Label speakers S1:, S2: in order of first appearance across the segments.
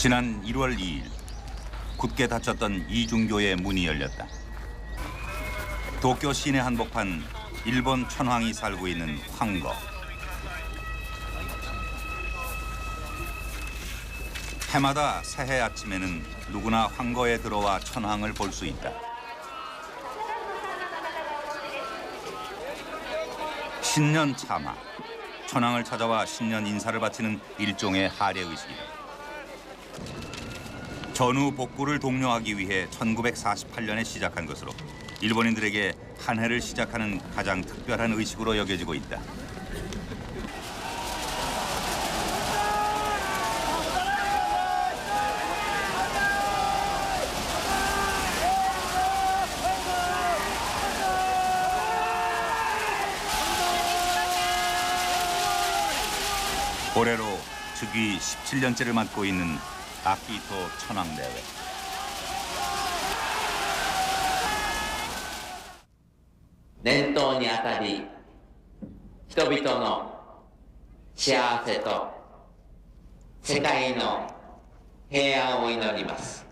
S1: 지난 1월 2일 굳게 닫혔던 이중교의 문이 열렸다. 도쿄 시내 한복판 일본 천황이 살고 있는 황거. 해마다 새해 아침에는 누구나 황거에 들어와 천황을 볼 수 있다. 신년 차마, 천황을 찾아와 신년 인사를 바치는 일종의 하례 의식이다. 전후 복구를 독려하기 위해 1948년에 시작한 것으로 일본인들에게 한 해를 시작하는 가장 특별한 의식으로 여겨지고 있다. 올해로 즉위 17년째를 맡고 있는 아키히토 천황대회.
S2: 년頭にあたり、人々の幸せと世界の平安を祈ります。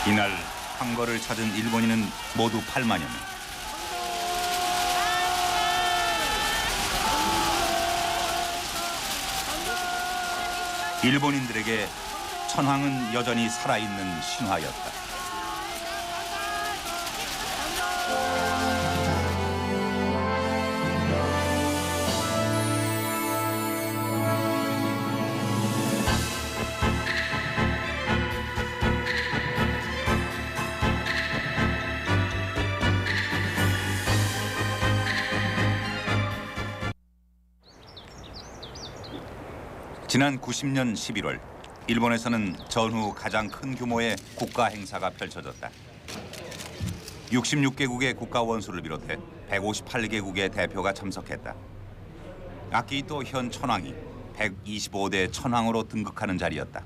S1: 이날 황거를 찾은 일본인은 모두 8만여 명. 일본인들에게 천황은 여전히 살아있는 신화였다. 지난 90년 11월 일본에서는 전후 가장 큰 규모의 국가 행사가 펼쳐졌다. 66개국의 국가 원수를 비롯해 158개국의 대표가 참석했다. 아키히토 현 천황이 125대 천황으로 등극하는 자리였다.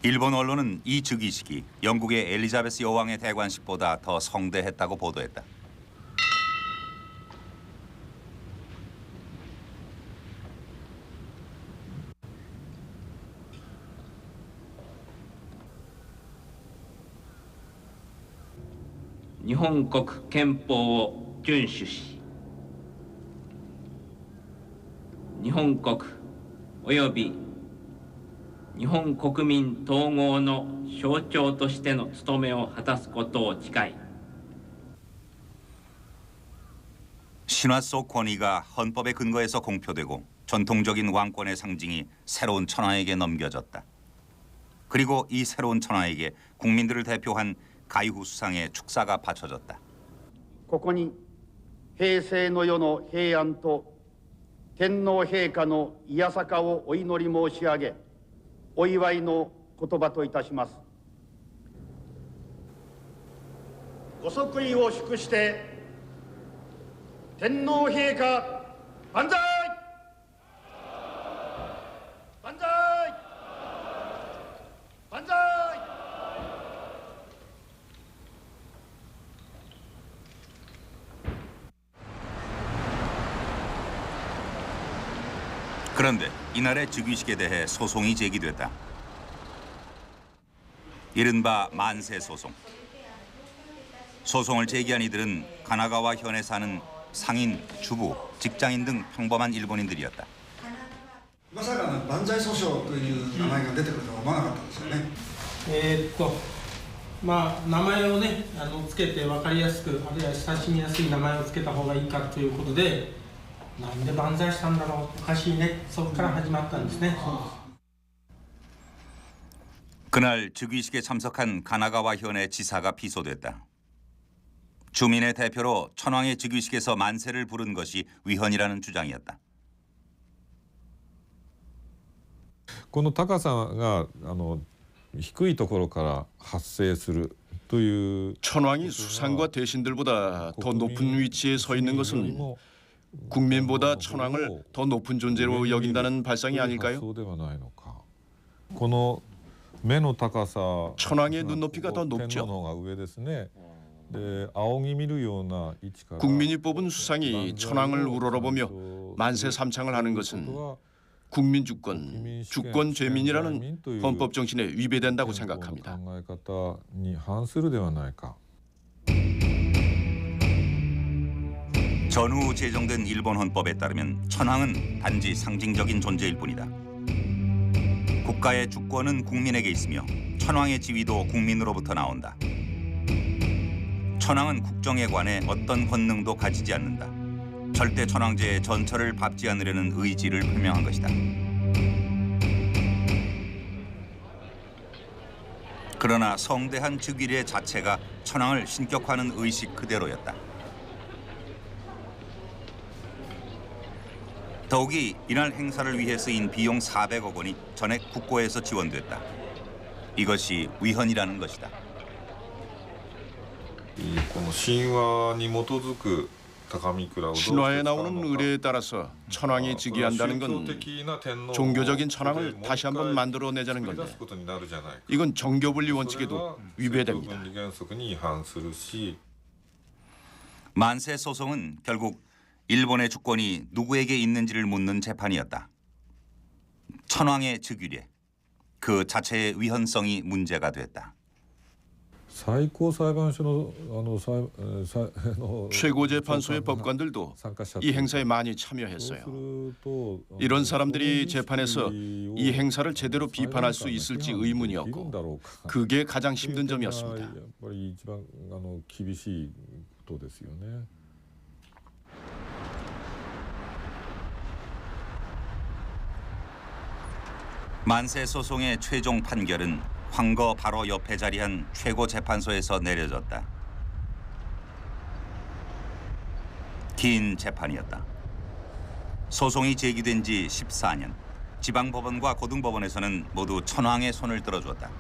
S1: 일본 언론은 이 즉위식이 영국의 엘리자베스 여왕의 대관식보다 더 성대했다고 보도했다.
S2: 일본国憲法を遵守し、日本国および日本国民統合の象徴としての務めを果たすことを誓い、
S1: 신화 속 권위가 헌법의 근거에서 공표되고 전통적인 왕권의 상징이 새로운 천황에게 넘겨졌다. 그리고 이 새로운 천황에게 국민들을 대표한 가이후 수상의 축사가 바쳐졌다.
S3: ここに平成の世の平安と天皇陛下のいやさかをお祈り申し上げ、お祝いの言葉といたします。ご即位を祝して天皇陛下万歳！万歳！万歳！
S1: 그런데 이날의 즉위식에 대해 소송이 제기됐다. 이른바 만세 소송. 소송을 제기한 이들은 가나가와 현에 사는 상인, 주부, 직장인 등 평범한 일본인들이었다.
S4: まさかの万歳訴訟という名前が出てくるとは思わなかったんですよね。
S5: まあ名前をねつけて分かりやすくあるいは親しみやすい名前をつけた方がいいかということで、なんで万歳したんだろうおかしいねそこから始まったんですね。
S1: 그날 즉위식에 참석한 가나가와 현의 지사가 피소됐다. 주민의 대표로 천황의 즉위식에서 만세를 부른 것이 위헌이라는 주장이었다.
S6: この高さが低いところから発生するという
S7: 천황이 수상과 대신들보다 더 높은 위치에 서 있는 것은 국민보다 천황을 더 높은 존재로 여긴다는 발상이 아닐까요?
S6: そうではないのか。この目の高さ
S7: 천황의 눈높이가 더
S6: 天皇
S7: 높죠.
S6: の方が上ですね。で仰ぎ見るような位置から
S7: 국민이 뽑은 수상이 천황을 우러러보며 만세 삼창을 하는 것은 국민 주권, 주권 죄민이라는 헌법 정신에 위배된다고 생각합니다.
S6: 考え方に反するではないか。
S1: 전후 제정된 일본 헌법에 따르면 천황은 단지 상징적인 존재일 뿐이다. 국가의 주권은 국민에게 있으며 천황의 지위도 국민으로부터 나온다. 천황은 국정에 관해 어떤 권능도 가지지 않는다. 절대 천황제의 전철을 밟지 않으려는 의지를 표명한 것이다. 그러나 성대한 즉위례 자체가 천황을 신격화하는 의식 그대로였다. 더욱이 이날 행사를 위해 쓰인 비용 400억 원이 전액 국고에서 지원됐다. 이것이 위헌이라는 것이다.
S6: この神話に基づく高御蔵を
S7: 신화에 나오는 의례에 따라서 천황이 즉위한다는 건 종교적인 천황을 다시 한번 만들어내자는 건데 이건 정교분리 원칙에도 위배됩니다.
S1: 만세 소송은 결국 일본의 주권이 누구에게 있는지를 묻는 재판이었다. 천황의 즉위례, 그 자체의 위헌성이 문제가 됐다.
S7: 최고재판소의 법관들도 이 행사에 많이 참여했어요. 이런 사람들이 재판에서 이 행사를 제대로 비판할 수 있을지 의문이었고 그게 가장 힘든 점이었습니다.
S1: 만세 소송의 최종 판결은 황거 바로 옆에 자리한 최고재판소에서 내려졌다. 긴 재판이었다. 소송이 제기된 지 14년. 지방법원과 고등법원에서는 모두 천황의 손을 들어주었다.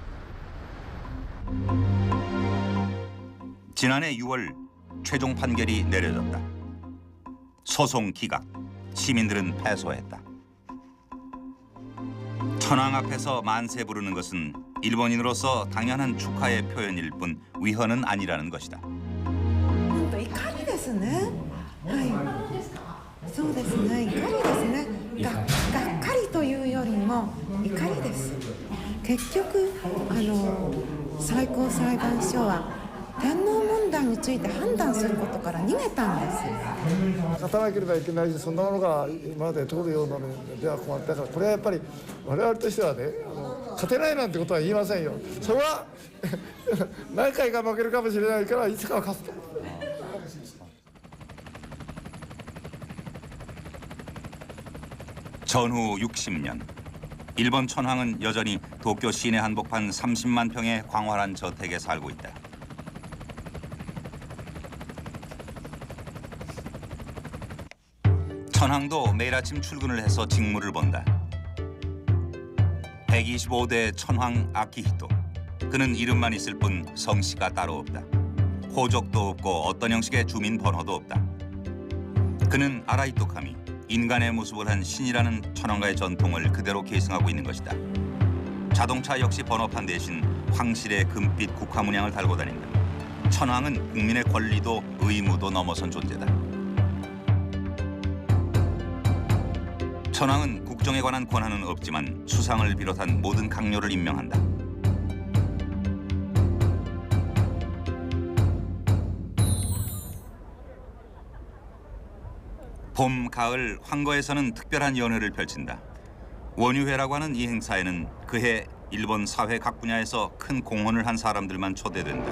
S1: 지난해 6월 최종 판결이 내려졌다. 소송 기각. 시민들은 패소했다. 천황 앞에서 만세 부르는 것은 일본인으로서 당연한 축하의 표현일 뿐 위헌은 아니라는 것이다.
S8: 本当怒りですね。はい。そうですね。怒りですね。がっかりというよりも怒りです。結局最高裁判所は天皇問題について判断することから逃げたんです。
S9: 勝たなければいけないし、そんなものが今まで通るようなのでは困ったから、これはやっぱり我々としてはね、勝てないなんてことは言いませんよ。それは何回か負けるかもしれないから、いつかは勝つと。
S1: 전후 60년, 일본 천황은 여전히 도쿄 시내 한복판 30만 평의 광활한 저택에 살고 있다. 천황도 매일 아침 출근을 해서 직무를 본다. 125대 천황 아키히토. 그는 이름만 있을 뿐 성씨가 따로 없다. 호적도 없고 어떤 형식의 주민 번호도 없다. 그는 아라이토카미, 인간의 모습을 한 신이라는 천황가의 전통을 그대로 계승하고 있는 것이다. 자동차 역시 번호판 대신 황실의 금빛 국화문양을 달고 다닌다. 천황은 국민의 권리도 의무도 넘어선 존재다. 천황은 국정에 관한 권한은 없지만 수상을 비롯한 모든 강요를 임명한다. 봄, 가을, 황거에서는 특별한 연회를 펼친다. 원유회라고 하는 이 행사에는 그해 일본 사회 각 분야에서 큰 공헌을 한 사람들만 초대된다.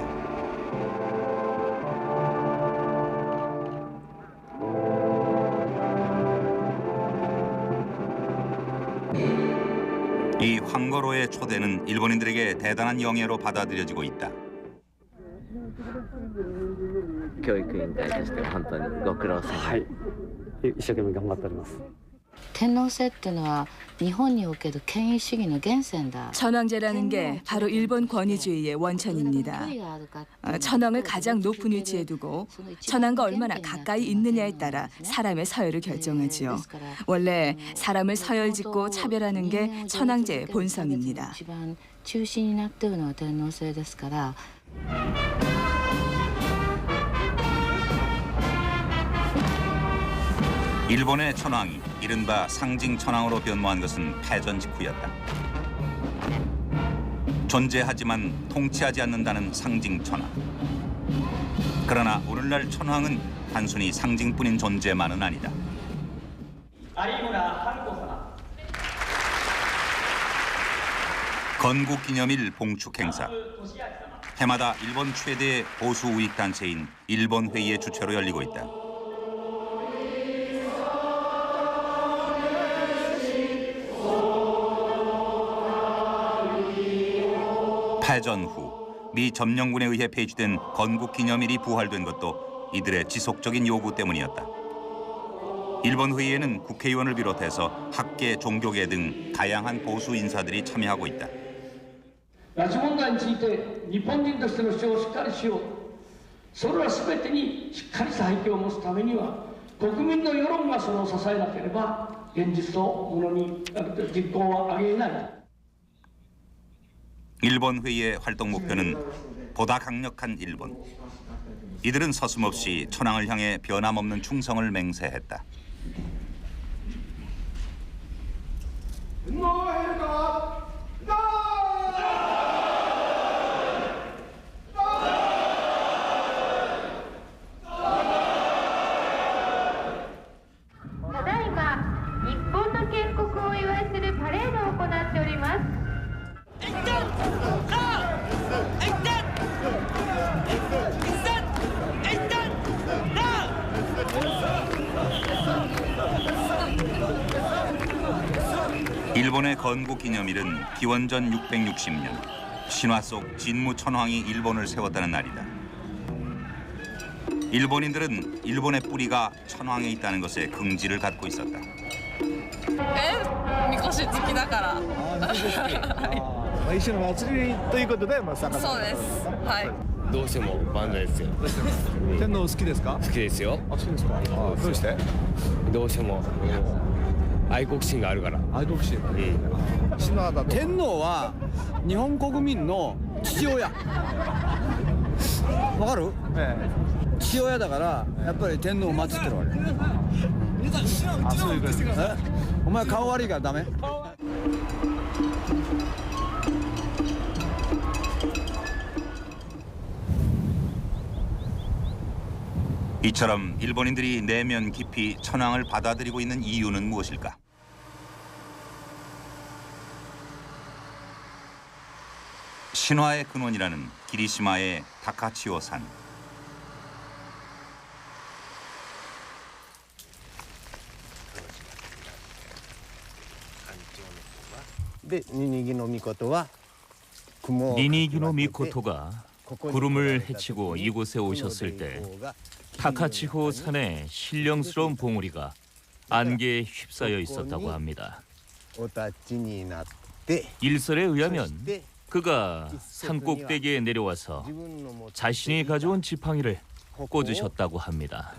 S1: 이 황거로의 초대는 일본인들에게 대단한 영예로 받아들여지고 있다.
S2: 教育委員会として本当にご苦労様。
S10: はい、一生懸命頑張っております。天皇制っていうのは日本における権威主義の源泉だ.
S11: 천황제라는 게 바로 일본 권위주의의 원천입니다. 천황을 가장 높은 위치에 두고 천황과 얼마나 가까이 있느냐에 따라 사람의 서열을 결정하지요. 원래 사람을 서열짓고 차별하는 게 천황제의 본성입니다.
S10: 中心になっているのは天皇制ですから.
S1: 일본의 천황이 이른바 상징 천황으로 변모한 것은 패전 직후였다. 존재하지만 통치하지 않는다는 상징 천황. 그러나 오늘날 천황은 단순히 상징뿐인 존재만은 아니다. 건국기념일 봉축 행사. 해마다 일본 최대 보수 우익 단체인 일본회의의 주최로 열리고 있다. 패전 후 미 점령군에 의해 폐지된 건국기념일이 부활된 것도 이들의 지속적인 요구 때문이었다. 일본 회의에는 국회의원을 비롯해서 학계, 종교계 등 다양한 보수 인사들이 참여하고 있다.
S12: 拉致問題について日本人としての主張をしっかりしよう。それら全てにしっかりした背景を持つためには国民の世論がそれを支えなければ現実のものに実行は上げない。
S1: 일본 회의의 활동 목표는 보다 강력한 일본. 이들은 서슴없이 천황을 향해 변함없는 충성을 맹세했다. 일본의 건국기념일은 기원전 660년 신화 속 진무 천황이 일본을 세웠다는 날이다. 일본인들은 일본의 뿌리가 천황에 있다는 것에 긍지를 갖고 있었다.
S13: 미코시好きだから。
S9: 一緒の祭りということで、まあ、
S13: そうです。はい。
S14: どうしても万歳ですよ。
S9: 天皇好きですか？
S14: 好きですよ。
S9: あ、好きですか？どうして？
S14: どうしても愛国心があるから。
S9: 愛国心。天皇は日本国民の父親。わかる？父親だからやっぱり天皇を祀ってるわけ。あ、そういうことですか。お前顔悪いからダメ？
S1: 이처럼 일본인들이 내면 깊이 천황을 받아들이고 있는 이유는 무엇일까? 신화의 근원이라는 기리시마의 다카치오 산.
S15: 니니기노 미코토가 구름을 헤치고 이곳에 오셨을 때 타카치호 산에 신령스러운 봉우리가 안개에 휩싸여 있었다고 합니다. 일설에 의하면 그가 산 꼭대기에 내려와서 자신이 가져온 지팡이를 꽂으셨다고 합니다.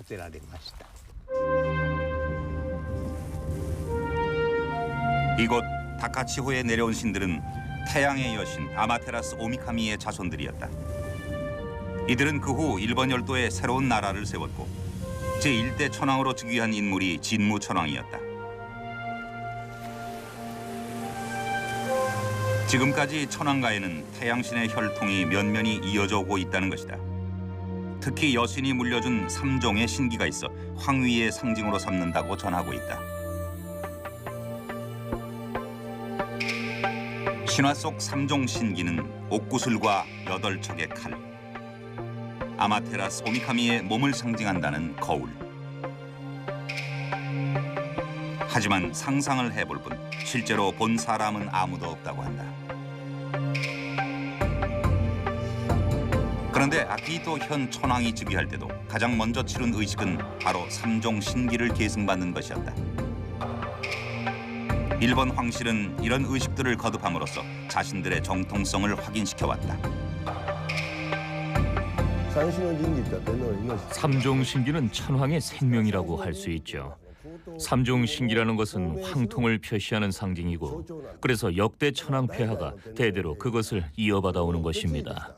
S1: 이곳 다카치호에 내려온 신들은 태양의 여신 아마테라스 오미카미의 자손들이었다. 이들은 그 후 일본 열도에 새로운 나라를 세웠고 제1대 천황으로 즉위한 인물이 진무 천황이었다. 지금까지 천황가에는 태양신의 혈통이 면면이 이어져 오고 있다는 것이다. 특히 여신이 물려준 3종의 신기가 있어 황위의 상징으로 삼는다고 전하고 있다. 신화 속 3종 신기는 옥구슬과 8척의 칼, 아마테라스 오미카미의 몸을 상징한다는 거울. 하지만 상상을 해볼 뿐 실제로 본 사람은 아무도 없다고 한다. 그런데 아키히토 현 천황이 즉위할 때도 가장 먼저 치른 의식은 바로 3종 신기를 계승받는 것이었다. 일본 황실은 이런 의식들을 거듭함으로써 자신들의 정통성을 확인시켜왔다.
S15: 삼종신기는 천황의 생명이라고 할 수 있죠. 삼종신기라는 것은 황통을 표시하는 상징이고 그래서 역대 천황 폐하가 대대로 그것을 이어받아 오는 것입니다.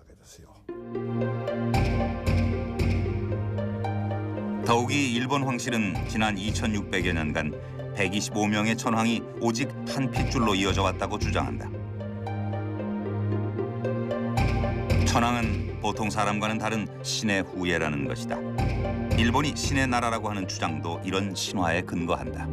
S1: 더욱이 일본 황실은 지난 2600여 년간 125명의 천황이 오직 한 핏줄로 이어져 왔다고 주장한다. 천황은 보통 사람과는 다른 신의 후예라는 것이다. 일본이 신의 나라라고 하는 주장도 이런 신화에 근거한다.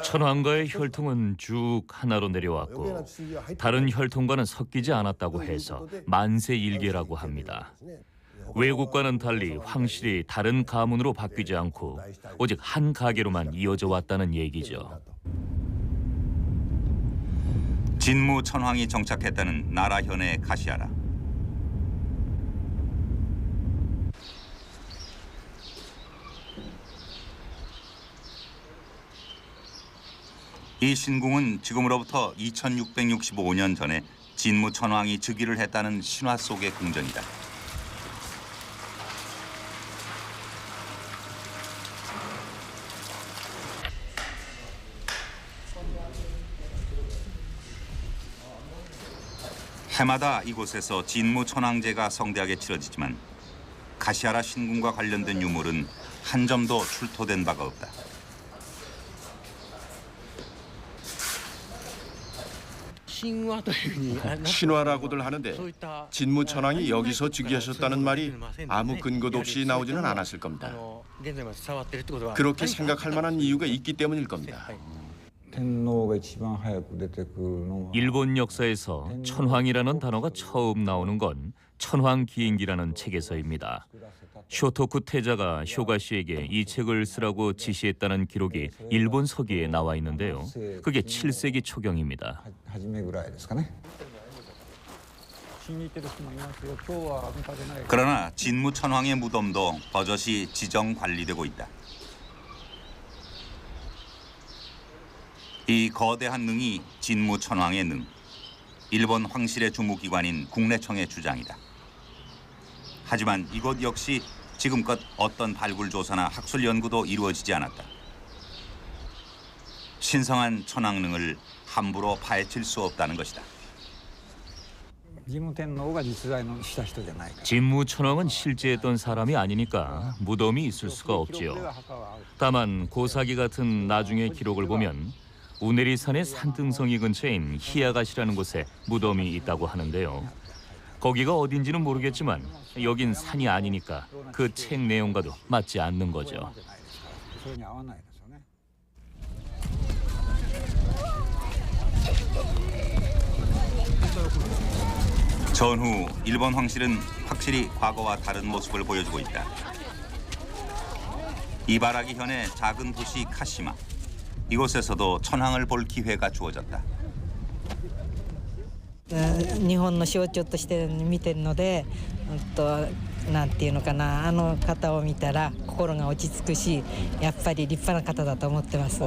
S15: 천황과의 혈통은 쭉 하나로 내려왔고 다른 혈통과는 섞이지 않았다고 해서 만세일계라고 합니다. 외국과는 달리 황실이 다른 가문으로 바뀌지 않고 오직 한 가계로만 이어져 왔다는 얘기죠.
S1: 진무 천황이 정착했다는 나라 현의 가시아라. 이 신궁은 지금으로부터 2665년 전에 진무 천황이 즉위를 했다는 신화 속의 궁전이다. 해마다 이곳에서 진무 천황제가 성대하게 치러지지만 가시아라 신궁과 관련된 유물은 한 점도 출토된 바가 없다.
S7: 신화라고들 하는데 진무 천황이 여기서 즉위하셨다는 말이 아무 근거도 없이 나오지는 않았을 겁니다. 그렇게 생각할 만한 이유가 있기 때문일 겁니다.
S15: 일본 역사에서 천황이라는 단어가 처음 나오는 건 천황기행기라는 책에서입니다. 쇼토쿠 태자가 쇼가시에게 이 책을 쓰라고 지시했다는 기록이 일본 서기에 나와 있는데요. 그게 7세기 초경입니다.
S1: 그러나 진무 천황의 무덤도 버젓이 지정 관리되고 있다. 이 거대한 능이 진무 천황의 능, 일본 황실의 주무기관인 국내청의 주장이다. 하지만 이곳 역시 지금껏 어떤 발굴 조사나 학술 연구도 이루어지지 않았다. 신성한 천황능을 함부로 파헤칠 수 없다는 것이다.
S15: 진무 천황은 실제했던 사람이 아니니까 무덤이 있을 수가 없지요. 다만 고사기 같은 나중의 기록을 보면 우네리산의 산등성이 근처인 히야가시라는 곳에 무덤이 있다고 하는데요. 거기가 어딘지는 모르겠지만 여긴 산이 아니니까 그 책 내용과도 맞지 않는 거죠.
S1: 전후 일본 황실은 확실히 과거와 다른 모습을 보여주고 있다. 이바라기 현의 작은 도시 카시마. 이곳에서도 천황을 볼 기회가 주어졌다.
S16: 日本の象徴として見てるので、なんていうのかな、あの方を見たら心が落ち着くし、やっぱり立派な方だと思ってます。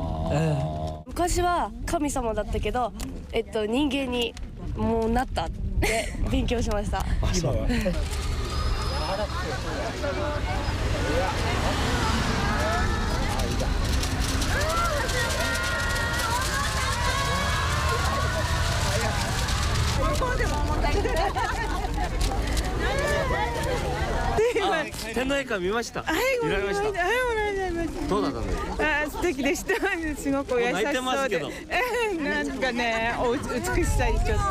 S17: 昔は神様だったけど、人間にもうなったって勉強しました。
S14: 天皇陛下見ました。見られました。どうだったんですか。
S18: 素敵でした。すごく優しそうで、なんかね、美しさにちょっと。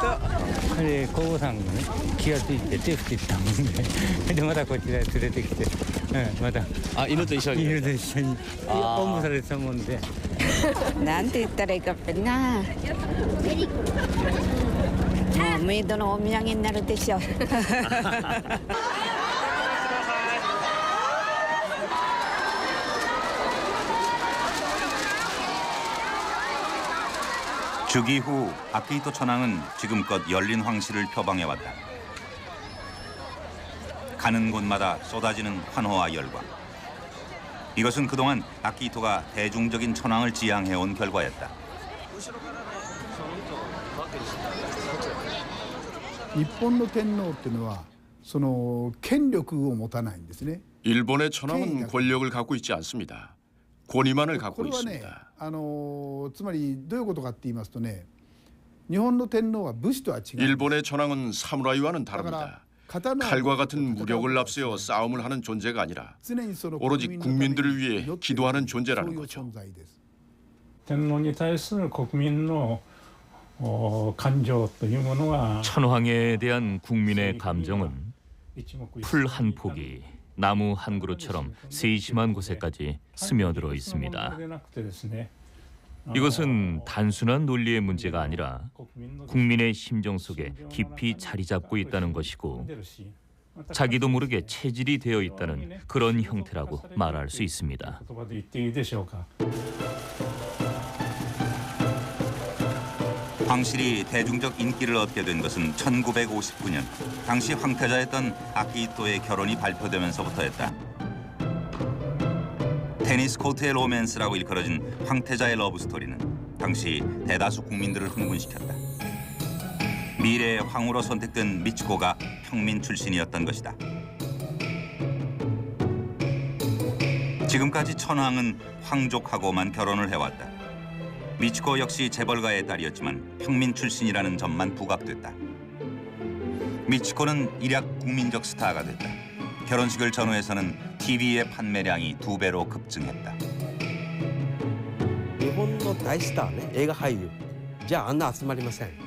S19: 彼皇后さんがね気がついて手振ってたもんでまたこちらへ連れてきて、また
S14: 犬と一緒に
S19: おんぶされてたもんで。
S20: なんて言ったらいいかな。もうメイドのお土産になるでしょう。
S1: 즉위 후 아키히토 천황은 지금껏 열린 황실을 표방해왔다. 가는 곳마다 쏟아지는 환호와 열광. 이것은 그동안 아키히토가 대중적인 천황을 지향해온 결과였다.
S21: 日本の天皇っていうのはその権力を持たないんですね。
S7: 일본의 천황은 권력을 갖고 있지 않습니다. 권위만을 갖고
S21: これはね、
S7: 있습니다.
S21: つまりどういうことかって言いますとね、日本の天皇は武士とは違う。
S7: 일본의 천황은 사무라이와는 다릅니다. 칼과 같은 무력을 앞세워 싸움을 하는 존재가 아니라 오로지 국민들을 위해 기도하는 존재라는 거죠.
S22: 天皇に対する国民の感情というものが
S15: 천황에 대한 국민의 감정은 풀 한 폭이 나무 한 그루처럼 세심한 곳에까지 스며들어 있습니다. 이것은 단순한 논리의 문제가 아니라 국민의 심정 속에 깊이 자리 잡고 있다는 것이고 자기도 모르게 체질이 되어 있다는 그런 형태라고 말할 수 있습니다.
S1: 황실이 대중적 인기를 얻게 된 것은 1959년 당시 황태자였던 아키히토의 결혼이 발표되면서부터였다. 테니스 코트의 로맨스라고 일컬어진 황태자의 러브스토리는 당시 대다수 국민들을 흥분시켰다. 미래의 황후로 선택된 미치코가 평민 출신이었던 것이다. 지금까지 천황은 황족하고만 결혼을 해왔다. 미치코 역시 재벌가의 딸이었지만 평민 출신이라는 점만 부각됐다. 미치코는 일약 국민적 스타가 됐다. 결혼식을 전후해서는 TV의 판매량이 2배로 급증했다.
S23: 일본의 대스타네,映画俳優.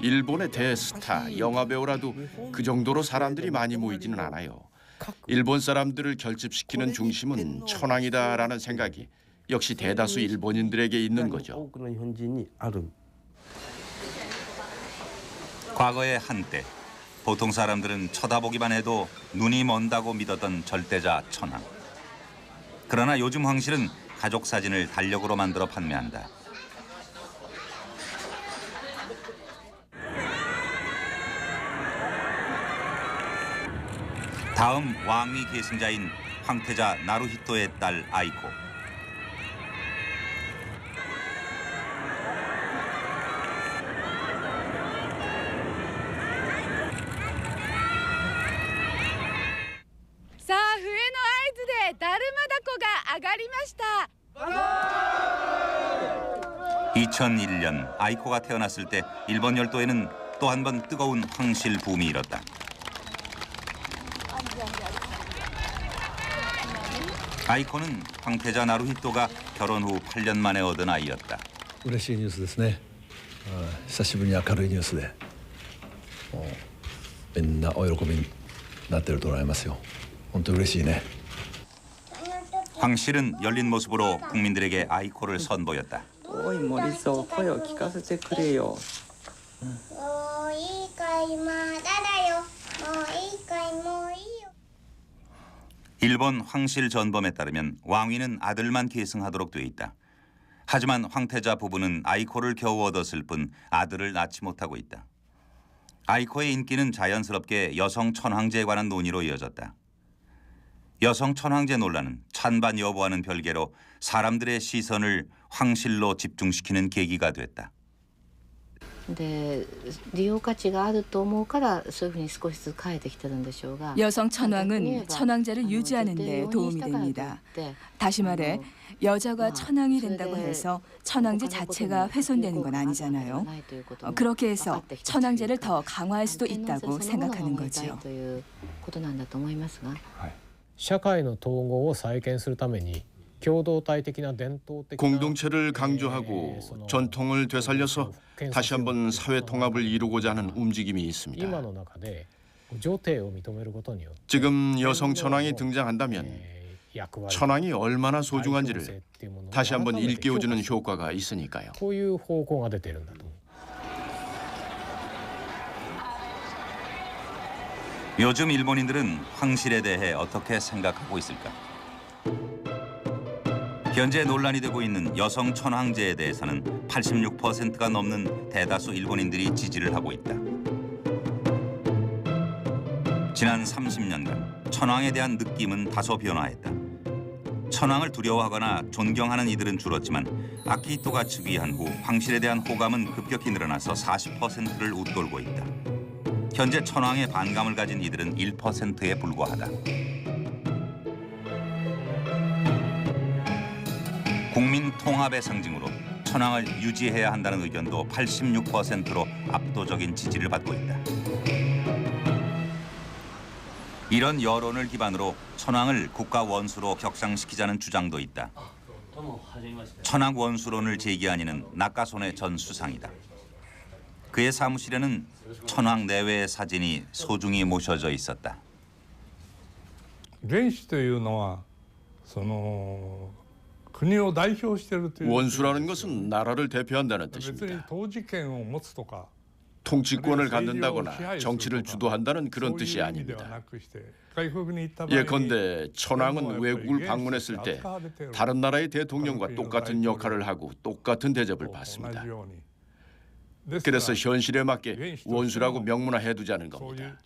S7: 일본의 대스타, 영화배우라도 그 정도로 사람들이 많이 모이지는 않아요. 일본 사람들을 결집시키는 중심은 천황이다라는 생각이 역시 대다수 일본인들에게 있는 거죠.
S1: 과거의 한때 보통 사람들은 쳐다보기만 해도 눈이 먼다고 믿었던 절대자 천황. 그러나 요즘 황실은 가족 사진을 달력으로 만들어 판매한다. 다음 왕위 계승자인 황태자 나루히토의 딸 아이코.
S17: 자, 笛の合図でだるま凧が上がりました.
S1: 2001년 아이코가 태어났을 때 일본 열도에는 또 한 번 뜨거운 황실 붐이 일었다. 아이코는 황태자 나루히토가 결혼 후 8년 만에 얻은 아이였다.
S24: 嬉しいニュースですね。久しぶりに明るいニュースで、みんなお喜びになってると思いますよ。本当嬉しいね。
S1: 황실은 열린 모습으로 국민들에게 아이코를 선보였다.
S25: 어이 머리서 커요. 기가스제 그래요.
S1: 일본 황실 전범에 따르면 왕위는 아들만 계승하도록 돼 있다. 하지만 황태자 부부는 아이코를 겨우 얻었을 뿐 아들을 낳지 못하고 있다. 아이코의 인기는 자연스럽게 여성 천황제에 관한 논의로 이어졌다. 여성 천황제 논란은 찬반 여부와는 별개로 사람들의 시선을 황실로 집중시키는 계기가 됐다.
S10: で利用価値があると思うからそういうふうに少しずつ変えてきてるんでしょうが
S11: 여성 천황은 천황제를 유지하는 데 도움이 됩니다. 다시 말해 여자가 천황이 된다고 해서 천황제 자체가 훼손되는 건 아니잖아요. 그렇게 해서 천황제를 더 강화할 수도 있다고 생각하는 거죠.
S26: 社会の統合を再建するために
S7: 공동체를 강조하고 전통을 되살려서 다시 한번 사회 통합을 이루고자 하는 움직임이 있습니다. 지금 여성 천황이 등장한다면 천황이 얼마나 소중한지를 다시 한번 일깨워주는 효과가 있으니까요.
S1: 요즘 일본인들은 황실에 대해 어떻게 생각하고 있을까? 현재 논란이 되고 있는 여성 천황제에 대해서는 86%가 넘는 대다수 일본인들이 지지를 하고 있다. 지난 30년간 천황에 대한 느낌은 다소 변화했다. 천황을 두려워하거나 존경하는 이들은 줄었지만 아키히토가 즉위한 후 황실에 대한 호감은 급격히 늘어나서 40%를 웃돌고 있다. 현재 천황에 반감을 가진 이들은 1%에 불과하다. 국민 통합의 상징으로 천황을 유지해야 한다는 의견도 86%로 압도적인 지지를 받고 있다. 이런 여론을 기반으로 천황을 국가 원수로 격상시키자는 주장도 있다. 천황 원수론을 제기한 이는 나카소네 전 수상이다. 그의 사무실에는 천황 내외의 사진이 소중히 모셔져 있었다.
S22: 元首というのはその国を代表しているという
S7: 원수라는 것은 나라를 대표한다는
S22: 別に
S7: 뜻입니다.
S22: 統治権を持つとか
S7: 통치권을 갖는다거나 정치를 주도한다는 그런 뜻이 아닙니다. 예컨대 천황은 외국을 방문했을 때 다른 나라의 대통령과 똑같은 역할을 하고 똑같은 대접을 받습니다. 그래서 현실에 맞게 원수라고 명문화해두자는 겁니다.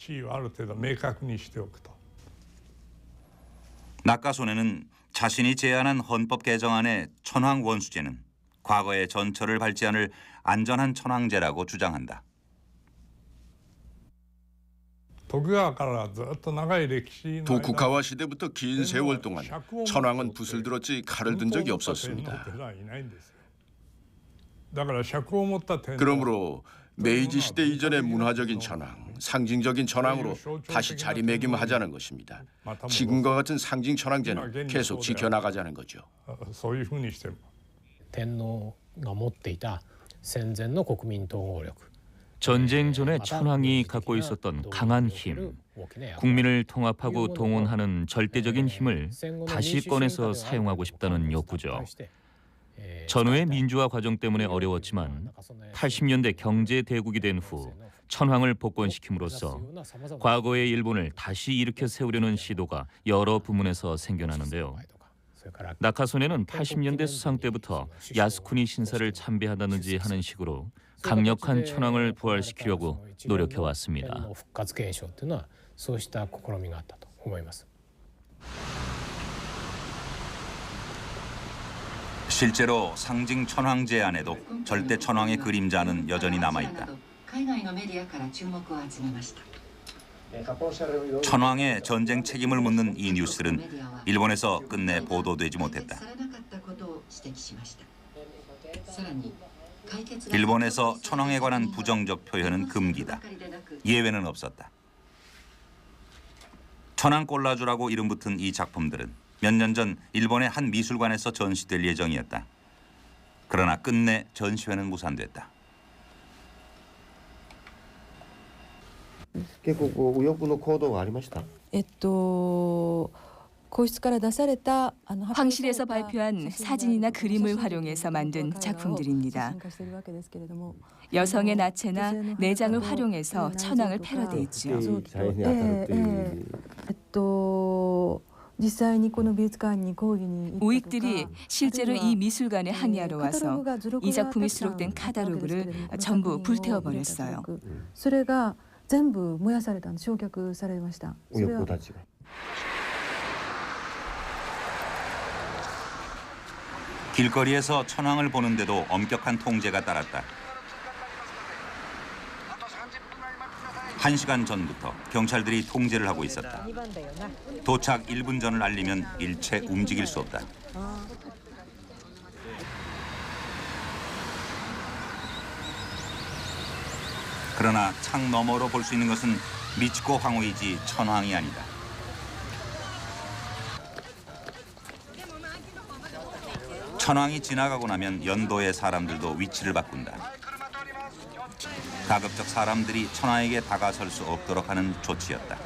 S1: 나카소네는 자신이 제안한 헌법 개정안의 천황 원수제는 과거의 전철을 밟지 않을 안전한 천황제라고 주장한다.
S7: 도쿠가와 시대부터 긴 세월 동안 천황은 붓을 들었지 칼을 든 적이 없었습니다. 그러므로 메이지 시대 이전의 문화적인 천황, 상징적인 천황으로 다시 자리매김하자는 것입니다. 지금과 같은 상징 천황제는 계속 지켜나가자는 거죠.
S26: 天皇が持っていた戦前の国民統合力
S15: 전쟁 전에 천황이 갖고 있었던 강한 힘, 국민을 통합하고 동원하는 절대적인 힘을 다시 꺼내서 사용하고 싶다는 욕구죠. 전후의 민주화 과정 때문에 어려웠지만 80년대 경제 대국이 된 후 천황을 복권시킴으로써 과거의 일본을 다시 일으켜 세우려는 시도가 여러 부문에서 생겨나는데요. 나카소네는 80년대 수상 때부터 야스쿠니 신사를 참배하다든지 하는 식으로 강력한 천황을 부활시키려고 노력해왔습니다.
S1: 실제로 상징 천황제 안에도 절대 천황의 그림자는 여전히 남아있다. 천황의 전쟁 책임을 묻는 이 뉴스는 일본에서 끝내 보도되지 못했다. 일본에서 천황에 관한 부정적 표현은 금기다. 예외는 없었다. 천황 꼴라주라고 이름 붙은 이 작품들은 몇 년 전 일본의 한 미술관에서 전시될 예정이었다. 그러나 끝내 전시회는 무산됐다.
S2: 結構こう右翼の行動がありました。
S11: 황실에서 발표한 사진이나 그림을 활용해서 만든 작품들입니다. 여성의 나체나 내장을 활용해서 천황을 패러디했죠. 우익들이 실제로 이 미술관에 항의하러 와서 이 작품이 수록된 카탈로그를 전부 불태워버렸어요.
S3: それが全部燃やされた、焼却されました。
S2: 右翼たちが。
S1: 길거리에서 천황을 보는데도 엄격한 통제가 따랐다. 1시간 전부터 경찰들이 통제를 하고 있었다. 도착 1분 전을 알리면 일체 움직일 수 없다. 그러나 창 너머로 볼 수 있는 것은 미치코 황후이지 천황이 아니다. 천황이 지나가고 나면 연도의 사람들도 위치를 바꾼다. 가급적 사람들이 천황에게 다가설 수 없도록 하는 조치였다.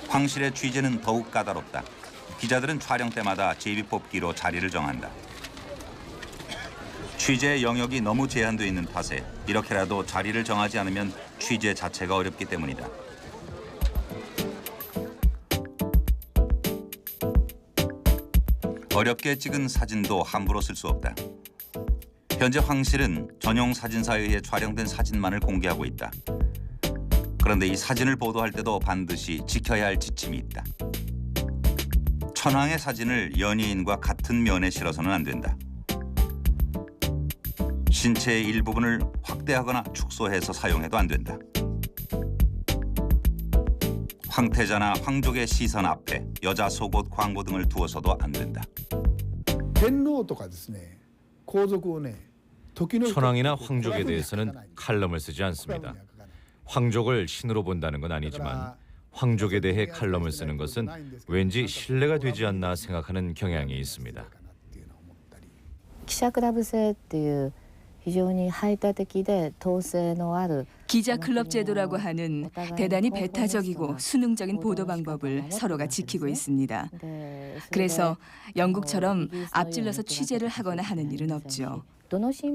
S1: 황실의 취재는 더욱 까다롭다. 기자들은 촬영 때마다 제비뽑기로 자리를 정한다. 취재의 영역이 너무 제한돼 있는 탓에 이렇게라도 자리를 정하지 않으면 취재 자체가 어렵기 때문이다. 어렵게 찍은 사진도 함부로 쓸 수 없다. 현재 황실은 전용 사진사에 의해 촬영된 사진만을 공개하고 있다. 그런데 이 사진을 보도할 때도 반드시 지켜야 할 지침이 있다. 천황의 사진을 연예인과 같은 면에 실어서는 안 된다. 신체의 일부분을 확대하거나 축소해서 사용해도 안 된다. 황태자나 황족의 시선 앞에 여자 속옷 광고 등을 두어서도 안 된다.
S4: 천황이나 황족에 대해서는 칼럼을 쓰지 않습니다. 황족을 신으로 본다는 건 아니지만 황족에 대해 칼럼을 쓰는 것은 왠지 신뢰가 되지 않나 생각하는 경향이 있습니다.
S10: 記者クラブ制っていう非常に排他的で統制のある
S11: 기자 클럽 제도라고 하는 대단히 배타적이고 수능적인 보도 방법을 서로가 지키고 있습니다. 그래서 영국처럼 앞질러서 취재를 하거나 하는 일은 없죠.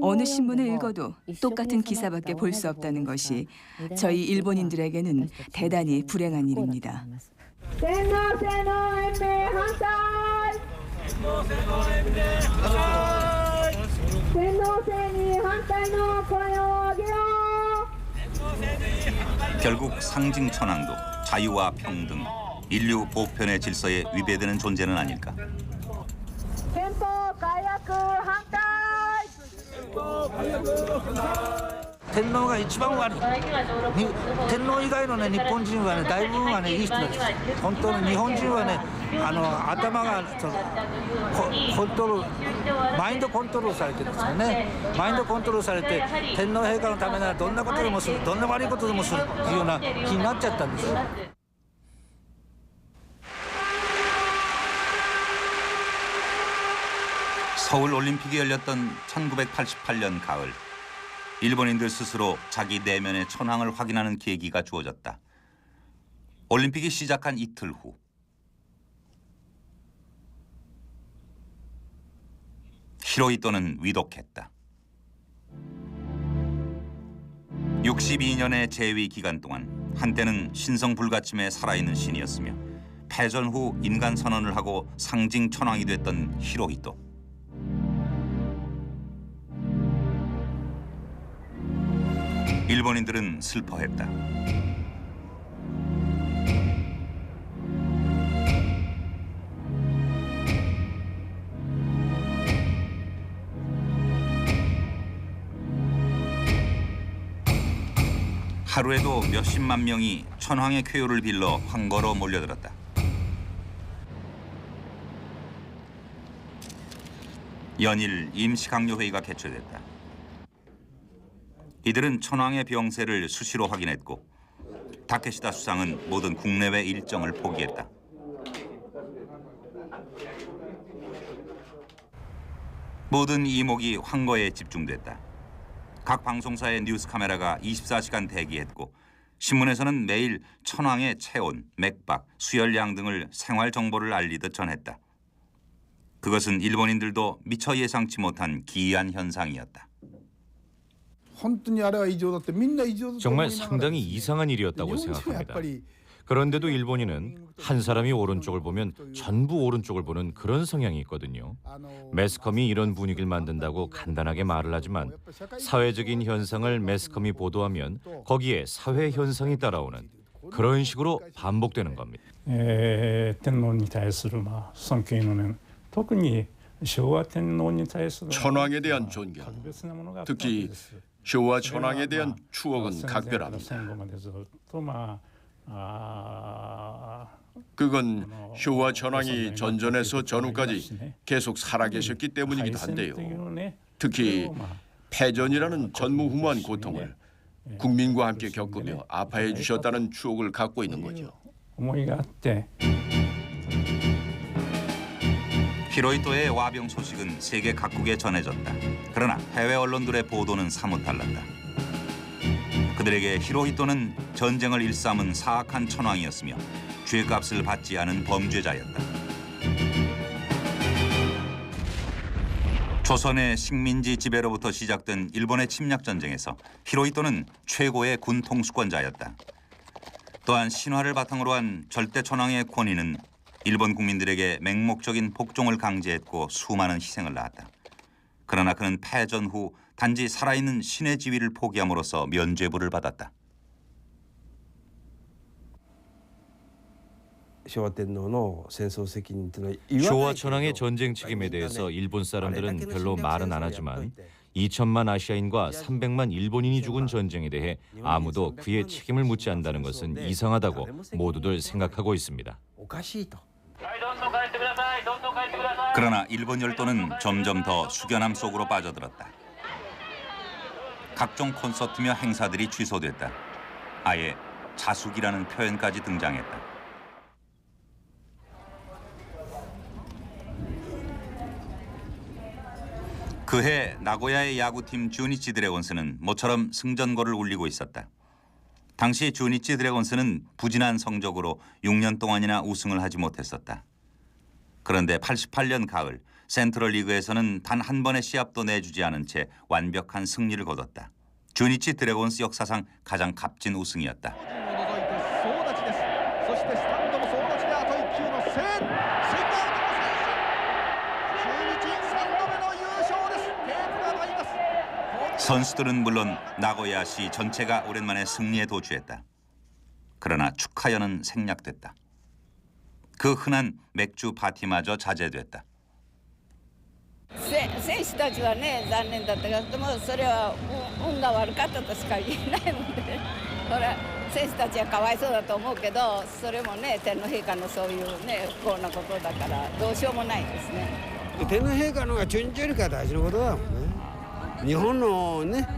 S11: 어느 신문을 읽어도 똑같은 기사밖에 볼 수 없다는 것이 저희 일본인들에게는 대단히 불행한 일입니다.
S1: 결국 상징 천황도 자유와 평등, 인류 보편의 질서에 위배되는 존재는 아닐까.
S23: 天皇が一番悪い。天皇以外のね日本人はね大部分はねいい人です。本当に日本人はね頭がコントロールマインドコントロールされてるんですよね。マインドコントロールされて天皇陛下のためならどんなことでもする、どんな悪いことでもするっていうような気になっちゃったんですよ。
S1: 서울 올림픽이 열렸던 1988년 가을, 일본인들 스스로 자기 내면의 천황을 확인하는 계기가 주어졌다. 올림픽이 시작한 이틀 후 히로히토는 위독했다. 62년의 재위 기간 동안 한때는 신성불가침에 살아있는 신이었으며 패전 후 인간 선언을 하고 상징 천황이 됐던 히로히토. 일본인들은 슬퍼했다. 하루에도 몇십만 명이 천황의 쾌유를 빌러 황거로 몰려들었다. 연일 임시강요회의가 개최됐다. 이들은 천황의 병세를 수시로 확인했고 다케시다 수상은 모든 국내외 일정을 포기했다. 모든 이목이 황거에 집중됐다. 각 방송사의 뉴스 카메라가 24시간 대기했고 신문에서는 매일 천황의 체온, 맥박, 수혈량 등을 생활 정보를 알리듯 전했다. 그것은 일본인들도 미처 예상치 못한 기이한 현상이었다.
S4: 정말 상당히 이상한 일이었다고 생각합니다. 그런데도 일본인은 한 사람이 오른쪽을 보면 전부 오른쪽을 보는 그런 성향이 있거든요. 매스컴이 이런 분위기를 만든다고 간단하게 말을 하지만 사회적인 현상을 매스컴이 보도하면 거기에 사회 현상이 따라오는 그런 식으로 반복되는 겁니다.
S22: 天皇に対する尊敬の念、特に昭和天皇に対する
S7: 천황에 대한 존경, 특히 쇼와 천황에 대한 추억은 각별합니다. 그건 쇼와 천황이 전전에서 전후까지 계속 살아계셨기 때문이기도 한데요. 특히 패전이라는 전무후무한 고통을 국민과 함께 겪으며 아파해 주셨다는 추억을 갖고 있는 거죠.
S1: 히로히토의 와병 소식은 세계 각국에 전해졌다. 그러나 해외 언론들의 보도는 사뭇 달랐다. 그들에게 히로히토는 전쟁을 일삼은 사악한 천황이었으며 죄값을 받지 않은 범죄자였다. 조선의 식민지 지배로부터 시작된 일본의 침략 전쟁에서 히로히토는 최고의 군 통수권자였다. 또한 신화를 바탕으로 한 절대 천황의 권위는 일본 국민들에게 맹목적인 복종을 강제했고 수많은 희생을 낳았다. 그러나 그는 패전 후 단지 살아있는 신의 지위를 포기함으로써 면죄부를 받았다.
S4: 쇼와 천황의 전쟁 책임에 대해서 일본 사람들은 별로 말은 안 하지만 2천만 아시아인과 300만 일본인이 죽은 전쟁에 대해 아무도 그의 책임을 묻지 않는다는 것은 이상하다고 모두들 생각하고 있습니다.
S1: 그러나 일본 열도는 점점 더 숙연함 속으로 빠져들었다. 각종 콘서트며 행사들이 취소됐다. 아예 자숙이라는 표현까지 등장했다. 그해 나고야의 야구팀 주니치 드래곤스는 모처럼 승전고를 울리고 있었다. 당시 주니치 드래곤스는 부진한 성적으로 6년 동안이나 우승을 하지 못했었다. 그런데 88년 가을 센트럴 리그에서는 단 한 번의 시합도 내주지 않은 채 완벽한 승리를 거뒀다. 주니치 드래곤스 역사상 가장 값진 우승이었다. 선수들은 물론 나고야시 전체가 오랜만에 승리에 도취했다. 그러나 축하연은 생략됐다. 그 흔한 맥주 파티마저 자제됐다.
S20: 選手たちはね残念だったけどもそれは運が悪かったとしか言えないもんでこれ選手たちはかわいそうだと思うけどそれもね天皇陛下のそういうね不幸なことだからどうしようもないですね。
S5: 天皇陛下のが中日よりか大事なことだもんね。日本のねやっ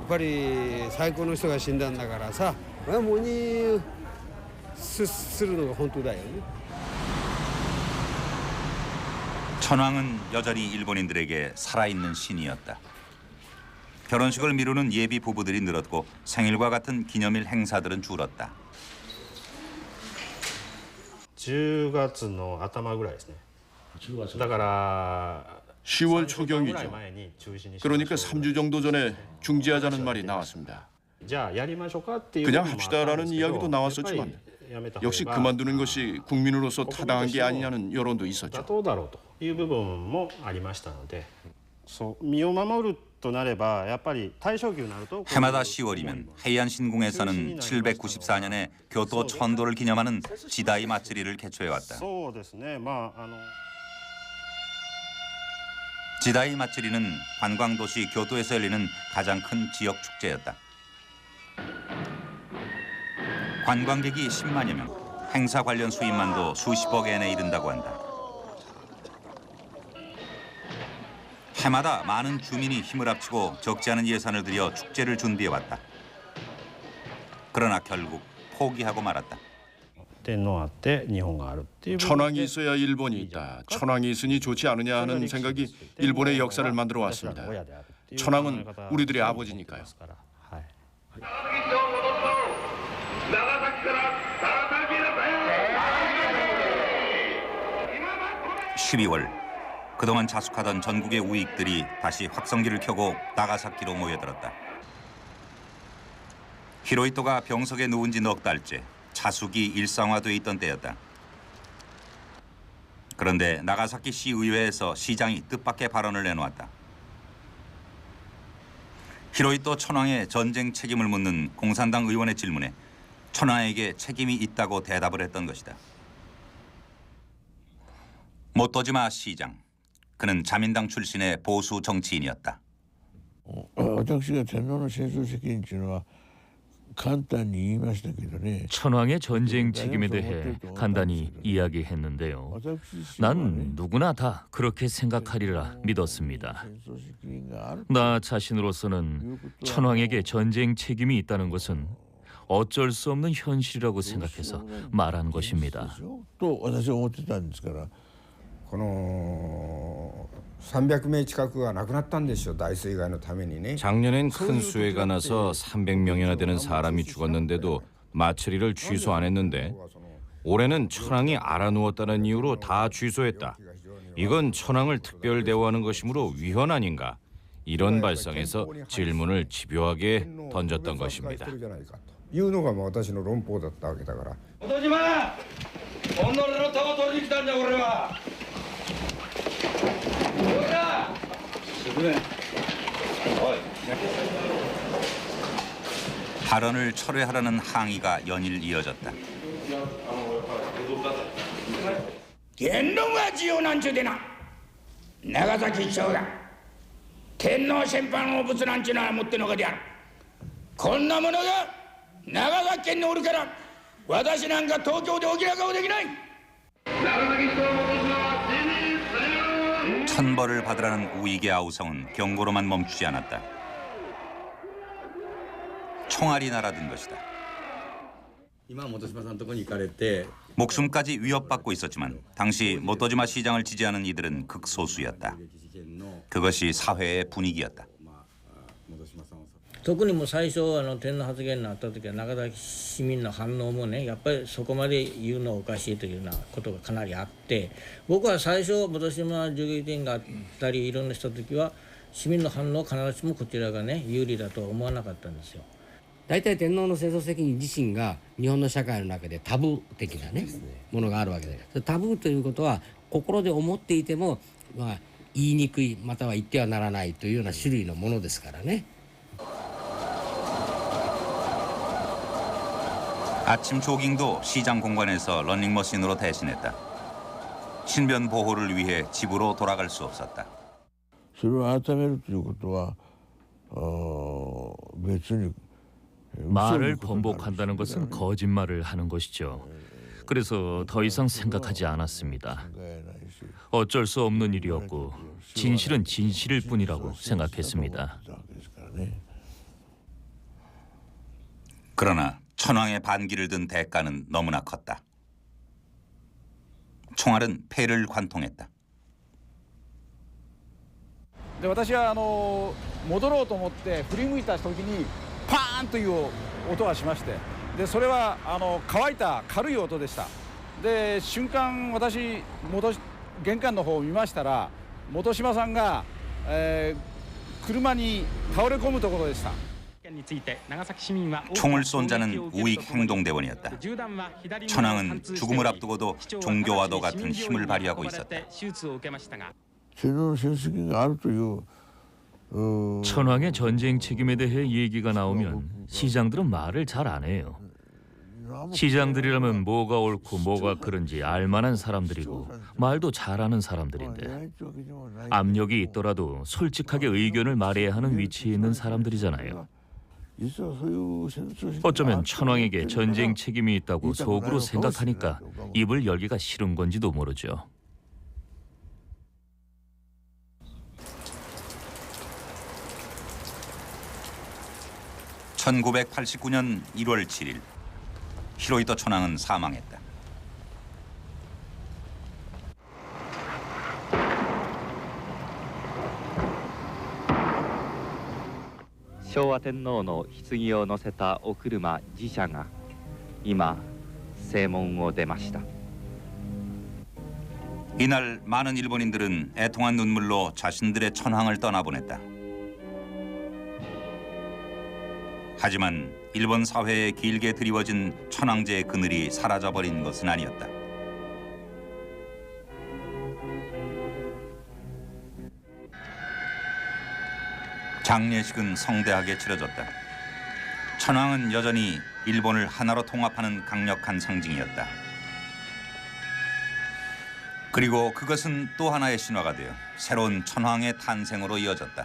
S5: ぱり最高の人が死んだんだからさもうにするのが本当だよね。
S1: 천황은 여전히 일본인들에게 살아있는 신이었다. 결혼식을 미루는 예비 부부들이 늘었고 생일과 같은 기념일 행사들은 줄었다.
S2: 10月の頭ぐらいですね。だから
S7: 10월 초경이죠. 그러니까 3주 정도 전에 중지하자는 말이 나왔습니다. 그냥 합시다라는 이야기도 나왔었지만 역시 그만두는 것이 국민으로서 타당한 게 아니냐는 여론도 있었죠.
S1: 해마다 10월이면 헤이안 신궁에서는 794년에 교토 천도를 기념하는 지다이 마츠리를 개최해왔다. 지다이 마츠리는 관광도시 교토에서 열리는 가장 큰 지역 축제였다. 관광객이 10만여 명, 행사 관련 수입만도 수십억 엔에 이른다고 한다. 해마다 많은 주민이 힘을 합치고 적지 않은 예산을 들여 축제를 준비해왔다. 그러나 결국 포기하고 말았다.
S7: 천황이 있어야 일본이 있다. 천황이 있으니 좋지 않으냐 하는 생각이 일본의 역사를 만들어 왔습니다. 천황은 우리들의 아버지니까요.
S1: 12월 그동안 자숙하던 전국의 우익들이 다시 확성기를 켜고 나가사키로 모여들었다. 히로히토가 병석에 누운 지 넉 달째 자숙이 일상화돼 있던 때였다. 그런데 나가사키 시의회에서 시장이 뜻밖의 발언을 내놓았다. 히로히토 천황의 전쟁 책임을 묻는 공산당 의원의 질문에 천황에게 책임이 있다고 대답을 했던 것이다. 모토지마 시장. 그는 자민당 출신의 보수 정치인이었다.
S15: 천황의 전쟁 책임에 대해 간단히 이야기했는데요. 난 누구나 다 그렇게 생각하리라 믿었습니다. 나 자신으로서는 천황에게 전쟁 책임이 있다는 것은 어쩔 수 없는 현실이라고 생각해서 말한 것입니다.
S5: 300名近くが亡くなったんですよ大水害のためにね.
S4: 작년엔 큰 수해가 나서 300명이나 되는 사람이 죽었는데도 마츠리를 취소 안 했는데 올해는 천황이 알아누웠다는 이유로 다 취소했다. 이건 천황을 특별 대우하는 것이므로 위헌 아닌가? 이런 발상에서 질문을 집요하게 던졌던 것입니다.
S5: いうのが私の論法だったわけだから.
S6: 오토지마! 오늘로 타고 돌리기 단다 우리와. 뭐야?
S1: 발언을 철회하라는 항의가 연일 이어졌다.
S6: 天皇が自由なんちゅうてな長崎市長が天皇戦犯の物なんちゅうのは持ってのかである。こんなものが長崎県におるから私なんか東京で大きな顔できない。
S1: 천벌을 받으라는 우익의 아우성은 경고로만 멈추지 않았다. 총알이 날아든 것이다. 목숨까지 위협받고 있었지만 당시 모토지마 시장을 지지하는 이들은 극소수였다. 그것이 사회의 분위기였다.
S8: 特にもう最初天皇発言になった時は長崎市民の反応もねやっぱりそこまで言うのはおかしいというようなことがかなりあって僕は最初本島銃撃戦があったりいろんなした時は市民の反応は必ずしもこちらがね有利だとは思わなかったんですよ。
S9: 大体天皇の政争責任自身が日本の社会の中でタブー的なねものがあるわけでタブーということは心で思っていても、言いにくいまたは言ってはならないというような種類のものですからね。
S1: 아침 조깅도 시장 공간에서 러닝머신으로 대신했다. 신변 보호를 위해 집으로 돌아갈 수 없었다.
S15: 말을 번복한다는 것은 거짓말을 하는 것이죠. 그래서 더 이상 생각하지 않았습니다. 어쩔 수 없는 일이었고 진실은 진실일 뿐이라고 생각했습니다.
S1: 그러나 천황의 반기를 든 대가는 너무나 컸다. 총알은 폐를 관통했다.
S12: で私は戻ろうと思って振り向いた時にパーンという音がしまして、でそれは乾いた軽い音でした。で瞬間私玄関の方を見ましたら本島さんが、車に倒れ込むところでした。
S1: 총을 쏜 자는 우익 행동대원이었다. 천황은 죽음을 앞두고도 종교와도 같은 힘을 발휘하고 있었다.
S15: 천황의 전쟁 책임에 대해 얘기가 나오면 시장들은 말을 잘 안 해요. 시장들이라면 뭐가 옳고 뭐가 그른지 알만한 사람들이고 말도 잘하는 사람들인데 압력이 있더라도 솔직하게 의견을 말해야 하는 위치에 있는 사람들이잖아요. 어쩌면 천황에게 전쟁 책임이 있다고 속으로 생각하니까 입을 열기가 싫은 건지도 모르죠.
S1: (1989년 1월 7일) 히로히토 천황은 사망했다.
S13: 昭和天皇の棺を乗せたお車自車が今正門を出ました.
S1: 이날 많은 일본인들은 애통한 눈물로 자신들의 천황을 떠나보냈다. 하지만 일본 사회에 길게 드리워진 천황제의 그늘이 사라져버린 것은 아니었다. 장례식은 성대하게 치러졌다. 천황은 여전히 일본을 하나로 통합하는 강력한 상징이었다. 그리고 그것은 또 하나의 신화가 되어 새로운 천황의 탄생으로 이어졌다.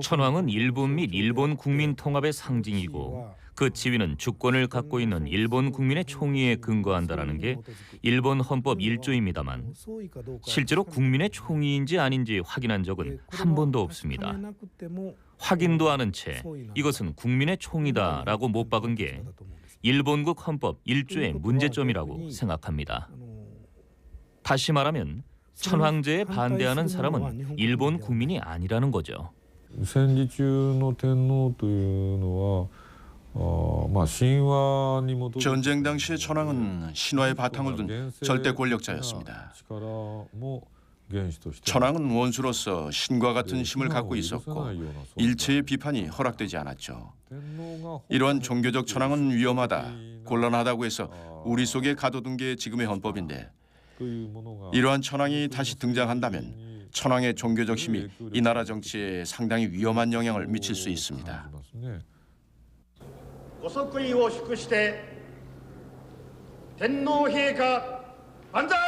S15: 천황은 일본 및 일본 국민 통합의 상징이고 그 지위는 주권을 갖고 있는 일본 국민의 총의에 근거한다라는 게 일본 헌법 1조입니다만 실제로 국민의 총의인지 아닌지 확인한 적은 한 번도 없습니다. 확인도 않은 채 이것은 국민의 총이다라고 못 박은 게 일본국 헌법 1조의 문제점이라고 생각합니다. 다시 말하면 천황제에 반대하는 사람은 일본 국민이 아니라는 거죠.
S7: 전쟁 당시의 천황은 신화의 바탕을 둔 절대 권력자였습니다. 천황은 원수로서 신과 같은 힘을 갖고 있었고 일체의 비판이 허락되지 않았죠. 이러한 종교적 천황은 위험하다, 곤란하다고 해서 우리 속에 가둬둔 게 지금의 헌법인데 이러한 천황이 다시 등장한다면 천황의 종교적 힘이 이 나라 정치에 상당히 위험한 영향을 미칠 수 있습니다.
S14: ご即位を祝して天皇陛下万歳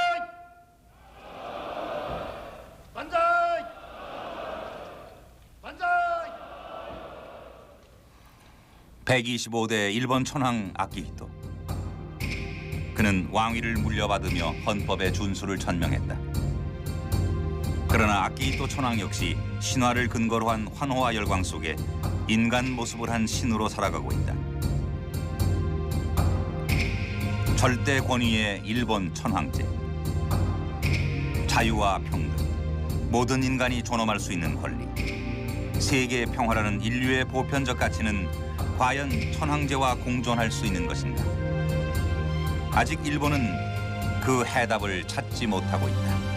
S14: 万歳万歳
S1: 125대 일본 천황 아키히토. 그는 왕위를 물려받으며 헌법의 준수를 천명했다. 그러나 아키히토 천황 역시 신화를 근거로 한 환호와 열광 속에 인간 모습을 한 신으로 살아가고 있다. 절대 권위의 일본 천황제. 자유와 평등, 모든 인간이 존엄할 수 있는 권리. 세계의 평화라는 인류의 보편적 가치는 과연 천황제와 공존할 수 있는 것인가? 아직 일본은 그 해답을 찾지 못하고 있다.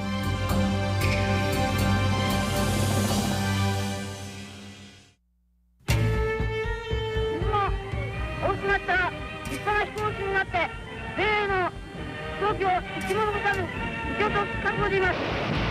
S16: 例の飛行機を生き物のために撃ち落とす覚悟でいます。